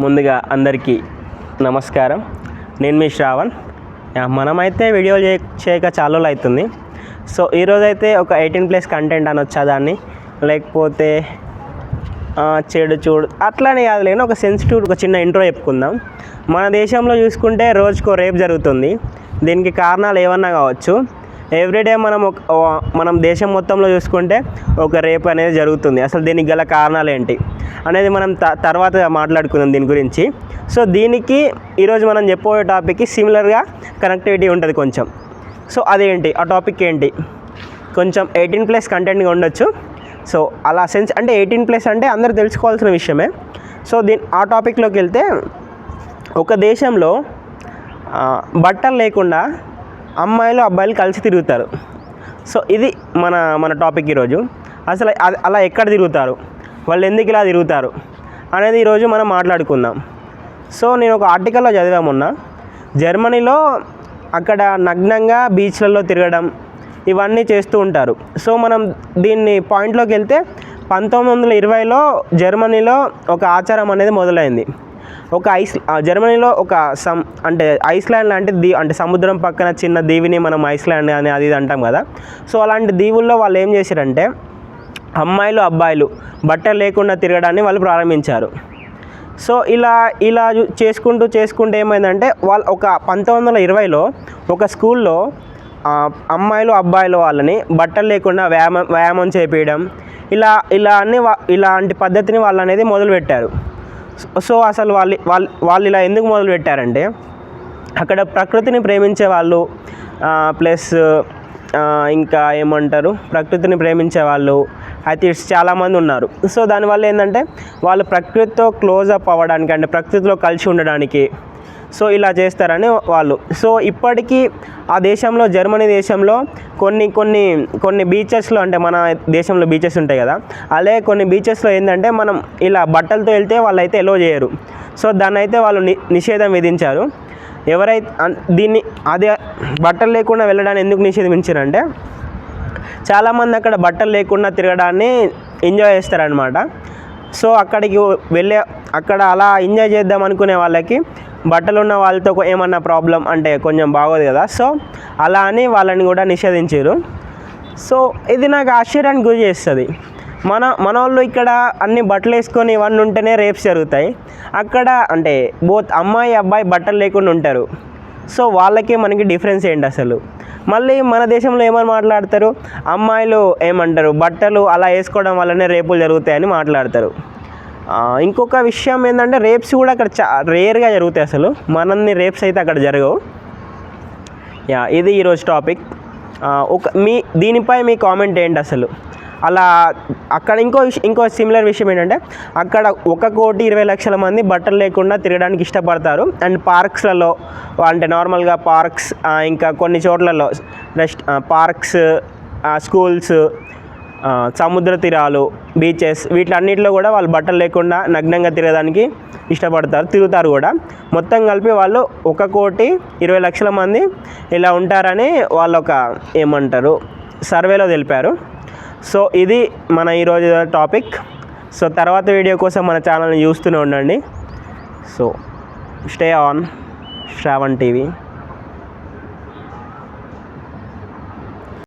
ముందుగా అందరికీ నమస్కారం. నేను మీ శ్రావణ్. మనమైతే వీడియోలు చేయక చాలా రోజులు అవుతుంది. సో ఈరోజైతే ఒక 18+ కంటెంట్ అనొచ్చా దాన్ని, లేకపోతే చెడు చూడు అట్లానే కాదు, లేని ఒక సెన్సిటివ్ ఒక చిన్న ఇంట్రో చెప్పుకుందాం. మన దేశంలో చూసుకుంటే రోజుకో రేప్ జరుగుతుంది. దీనికి కారణాలు ఏమన్నా కావచ్చు. ఎవ్రీడే మనం దేశం మొత్తంలో చూసుకుంటే ఒక రేప్ అనేది జరుగుతుంది. అసలు దీనికి గల కారణాలు ఏంటి అనేది మనం తర్వాత మాట్లాడుకుందాం దీని గురించి. సో దీనికి ఈరోజు మనం చెప్పబోయే టాపిక్కి సిమిలర్గా కనెక్టివిటీ ఉంటుంది కొంచెం. సో అదేంటి, ఆ టాపిక్ ఏంటి, కొంచెం 18+ కంటెంట్గా ఉండొచ్చు. సో అలా అంటే 18+ అంటే అందరూ తెలుసుకోవాల్సిన విషయమే. సో ఆ టాపిక్లోకి వెళ్తే, ఒక దేశంలో బట్టలు లేకుండా అమ్మాయిలు అబ్బాయిలు కలిసి తిరుగుతారు. సో ఇది మన టాపిక్ ఈరోజు. అసలు అలా ఎక్కడ తిరుగుతారు, వాళ్ళు ఎందుకు ఇలా తిరుగుతారు అనేది ఈరోజు మనం మాట్లాడుకుందాం. సో నేను ఒక ఆర్టికల్లో చదివామున్నా, జర్మనీలో అక్కడ నగ్నంగా బీచ్లలో తిరగడం ఇవన్నీ చేస్తూ ఉంటారు. సో మనం దీన్ని పాయింట్లోకి వెళ్తే 1920లో జర్మనీలో ఒక ఆచారం అనేది మొదలైంది. జర్మనీలో అంటే ఐస్లాండ్ లాంటి అంటే సముద్రం పక్కన చిన్న దీవిని మనం ఐస్లాండ్ అని అది అంటాం కదా. సో అలాంటి దీవుల్లో వాళ్ళు ఏం చేశారంటే, అమ్మాయిలు అబ్బాయిలు బట్టలు లేకుండా తిరగడాన్ని వాళ్ళు ప్రారంభించారు. సో ఇలా చేసుకుంటూ ఏమైందంటే, వాళ్ళు ఒక 1920లో ఒక స్కూల్లో అమ్మాయిలు అబ్బాయిలు వాళ్ళని బట్టలు లేకుండా వ్యాయామం చేపించడం ఇలాంటి పద్ధతిని వాళ్ళు అనేది మొదలుపెట్టారు. సో అసలు వాళ్ళు ఇలా ఎందుకు మొదలుపెట్టారంటే, అక్కడ ప్రకృతిని ప్రేమించే వాళ్ళు ప్లస్ ఇంకా ఏమంటారు, ప్రకృతిని ప్రేమించే వాళ్ళు అథ్లీట్స్ చాలామంది ఉన్నారు. సో దానివల్ల ఏంటంటే, వాళ్ళు ప్రకృతితో క్లోజప్ అవ్వడానికి, అంటే ప్రకృతిలో కలిసి ఉండడానికి సో ఇలా చేస్తారని వాళ్ళు. సో ఇప్పటికీ ఆ దేశంలో, జర్మనీ దేశంలో కొన్ని బీచెస్లో, అంటే మన దేశంలో బీచెస్ ఉంటాయి కదా, అలాగే కొన్ని బీచెస్లో ఏంటంటే మనం ఇలా బట్టలతో వెళ్తే వాళ్ళైతే ఎలో చేయరు. సో దాన్ని అయితే వాళ్ళు నిషేధం విధించారు. అదే బట్టలు లేకుండా వెళ్ళడాన్ని ఎందుకు నిషేధించారంటే, చాలామంది అక్కడ బట్టలు లేకుండా తిరగడాన్ని ఎంజాయ్ చేస్తారనమాట. సో అక్కడ అలా ఎంజాయ్ చేద్దాం అనుకునే వాళ్ళకి బట్టలు ఉన్న వాళ్ళతో ఏమన్నా ప్రాబ్లం అంటే కొంచెం బాగోదు కదా. సో అలా అని వాళ్ళని కూడా నిషేధించారు. సో ఇది నాకు ఆశ్చర్యానికి గురి చేస్తుంది. మన వాళ్ళు ఇక్కడ అన్ని బట్టలు వేసుకొని ఇవన్నీ ఉంటేనే రేప్స్ జరుగుతాయి. అక్కడ అంటే బోత్ అమ్మాయి అబ్బాయి బట్టలు లేకుండా ఉంటారు. సో వాళ్ళకి మనకి డిఫరెన్స్ ఏంటి అసలు? మళ్ళీ మన దేశంలో ఏమని మాట్లాడతారు, అమ్మాయిలు ఏమంటారు, బట్టలు అలా వేసుకోవడం వల్లనే రేపులు జరుగుతాయని మాట్లాడతారు. ఇంకొక విషయం ఏంటంటే, రేప్స్ కూడా అక్కడ రేర్గా జరుగుతాయి. అసలు మనల్ని రేప్స్ అయితే అక్కడ జరగవు. ఇది ఈరోజు టాపిక్. దీనిపై మీ కామెంట్ ఏంటి అసలు? అలా అక్కడ ఇంకో సిమిలర్ విషయం ఏంటంటే, అక్కడ 1,20,00,000 మంది బట్టలు లేకుండా తిరగడానికి ఇష్టపడతారు. అండ్ పార్క్స్లలో, అంటే నార్మల్గా పార్క్స్, ఇంకా కొన్ని చోట్లలో పార్క్స్, స్కూల్స్, సముద్ర తీరాలు, బీచెస్, వీటిలన్నిటిలో కూడా వాళ్ళు బట్టలు లేకుండా నగ్నంగా తిరగడానికి తిరుగుతారు కూడా. మొత్తం కలిపి వాళ్ళు 1,20,00,000 మంది ఇలా ఉంటారని వాళ్ళు ఏమంటారు సర్వేలో తెలిపారు. సో ఇది మన ఈరోజు టాపిక్. సో తర్వాత వీడియో కోసం మన ఛానల్ని చూస్తూనే ఉండండి. So stay on Shravan TV.